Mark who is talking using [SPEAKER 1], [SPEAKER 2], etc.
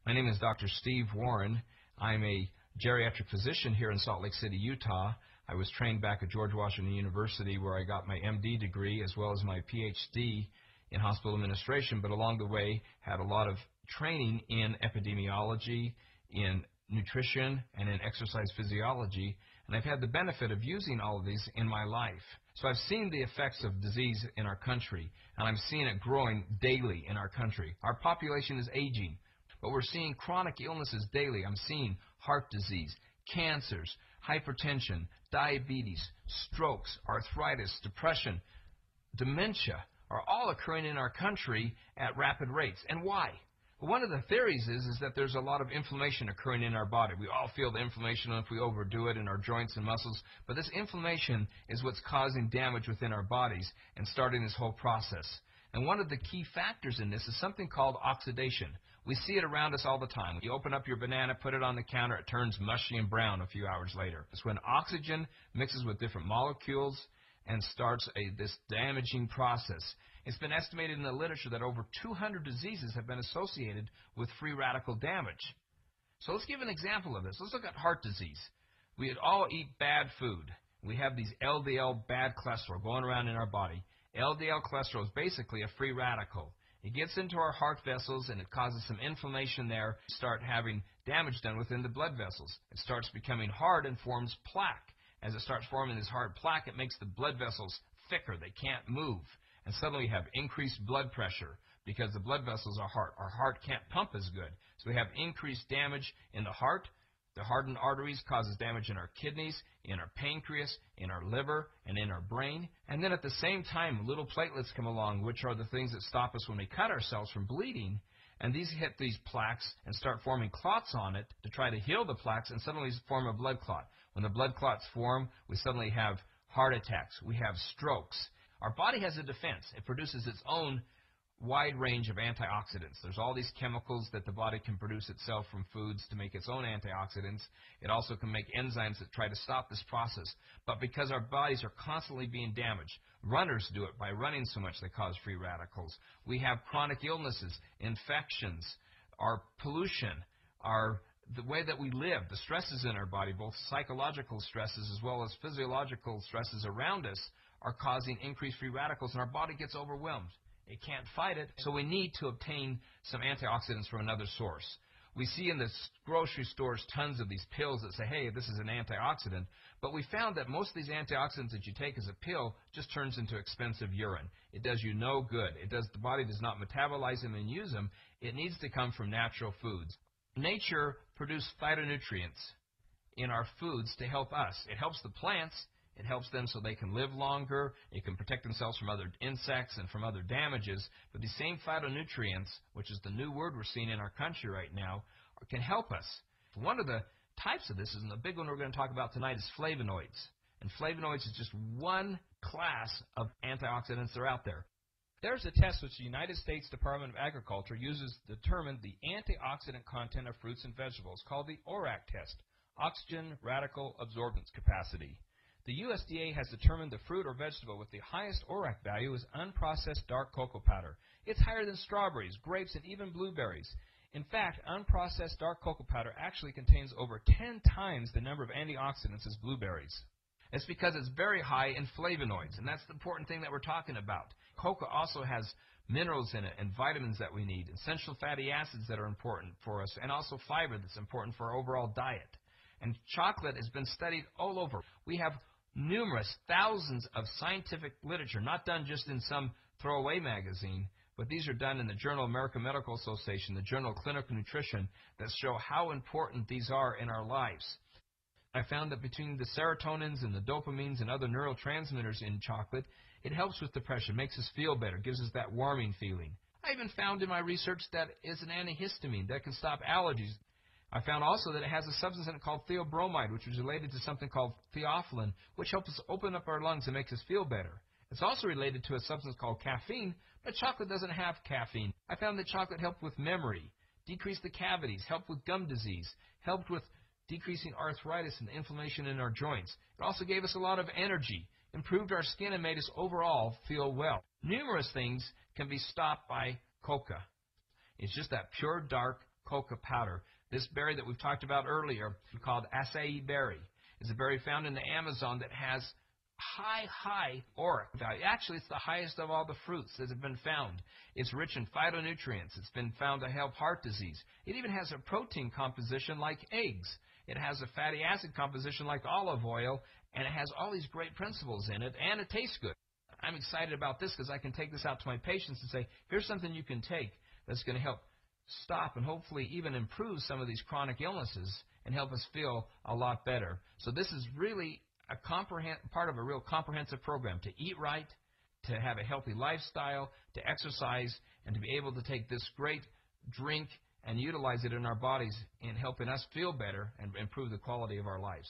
[SPEAKER 1] My name is Dr. Steve Warren. I'm a geriatric physician here in Salt Lake City, Utah. I was trained back at George Washington University where I got my MD degree as well as my PhD in hospital administration, but along the way had a lot of training in epidemiology, in nutrition, and in exercise physiology, and I've had the benefit of using all of these in my life. So I've seen the effects of disease in our country, and I'm seeing it growing daily in our country. Our population is aging, but we're seeing chronic illnesses daily. I'm seeing heart disease, cancers, hypertension, diabetes, strokes, arthritis, depression, dementia are all occurring in our country at rapid rates. And why? Well, one of the theories is that there's a lot of inflammation occurring in our body. We all feel the inflammation if we overdo it in our joints and muscles, but this inflammation is what's causing damage within our bodies and starting this whole process. And one of the key factors in this is something called oxidation. We see it around us all the time. You open up your banana, put it on the counter, it turns mushy and brown a few hours later. It's when oxygen mixes with different molecules and starts this damaging process. It's been estimated in the literature that over 200 diseases have been associated with free radical damage. So let's give an example of this. Let's look at heart disease. We all eat bad food. We have these LDL bad cholesterol going around in our body. LDL cholesterol is basically a free radical. It gets into our heart vessels and it causes some inflammation there. Start having damage done within the blood vessels. It starts becoming hard and forms plaque. As it starts forming this hard plaque, it makes the blood vessels thicker. They can't move. And suddenly we have increased blood pressure because the blood vessels are hard. Our heart can't pump as good. So we have increased damage in the heart. The hardened arteries causes damage in our kidneys, in our pancreas, in our liver, and in our brain. And then at the same time, little platelets come along, which are the things that stop us when we cut ourselves from bleeding. And these hit these plaques and start forming clots on it to try to heal the plaques and suddenly form a blood clot. When the blood clots form, we suddenly have heart attacks. We have strokes. Our body has a defense. It produces its own wide range of antioxidants. There's all these chemicals that the body can produce itself from foods to make its own antioxidants. It also can make enzymes that try to stop this process. But because our bodies are constantly being damaged, runners do it by running so much they cause free radicals. We have chronic illnesses, infections, our pollution, the way that we live, the stresses in our body, both psychological stresses as well as physiological stresses around us, are causing increased free radicals, and our body gets overwhelmed. It can't fight it, so we need to obtain some antioxidants from another source. We see in the grocery stores tons of these pills that say, hey, this is an antioxidant, but we found that most of these antioxidants that you take as a pill just turns into expensive urine. It does you no good. The body does not metabolize them and use them. It needs to come from natural foods. Nature produces phytonutrients in our foods to help us. It helps the plants. It helps them so they can live longer. It can protect themselves from other insects and from other damages. But these same phytonutrients, which is the new word we're seeing in our country right now, can help us. One of the types of this, and the big one we're going to talk about tonight, is flavonoids. And flavonoids is just one class of antioxidants that are out there. There's a test which the United States Department of Agriculture uses to determine the antioxidant content of fruits and vegetables called the ORAC test, Oxygen Radical Absorbance Capacity. The USDA has determined the fruit or vegetable with the highest ORAC value is unprocessed dark cocoa powder. It's higher than strawberries, grapes, and even blueberries. In fact, unprocessed dark cocoa powder actually contains over 10 times the number of antioxidants as blueberries. It's because it's very high in flavonoids, and that's the important thing that we're talking about. Cocoa also has minerals in it and vitamins that we need, essential fatty acids that are important for us, and also fiber that's important for our overall diet. And chocolate has been studied all over. We have numerous thousands of scientific literature, not done just in some throwaway magazine, but these are done in the Journal of American Medical Association, the Journal of Clinical Nutrition, that show how important these are in our lives. I found that between the serotonins and the dopamines and other neurotransmitters in chocolate, it helps with depression, makes us feel better, gives us that warming feeling. I even found in my research that it's an antihistamine that can stop allergies. I found also that it has a substance in it called theobromide, which is related to something called theophylline, which helps us open up our lungs and makes us feel better. It's also related to a substance called caffeine, but chocolate doesn't have caffeine. I found that chocolate helped with memory, decreased the cavities, helped with gum disease, helped with decreasing arthritis and inflammation in our joints. It also gave us a lot of energy, improved our skin, and made us overall feel well. Numerous things can be stopped by coca. It's just that pure dark coca powder. This berry that we've talked about earlier, called acai berry, is a berry found in the Amazon that has high ORAC value. Actually, it's the highest of all the fruits that have been found. It's rich in phytonutrients. It's been found to help heart disease. It even has a protein composition like eggs. It has a fatty acid composition like olive oil, and it has all these great principles in it, and it tastes good. I'm excited about this because I can take this out to my patients and say, here's something you can take that's going to help stop and hopefully even improve some of these chronic illnesses and help us feel a lot better. So this is really a part of a real comprehensive program to eat right, to have a healthy lifestyle, to exercise, and to be able to take this great drink and utilize it in our bodies in helping us feel better and improve the quality of our lives.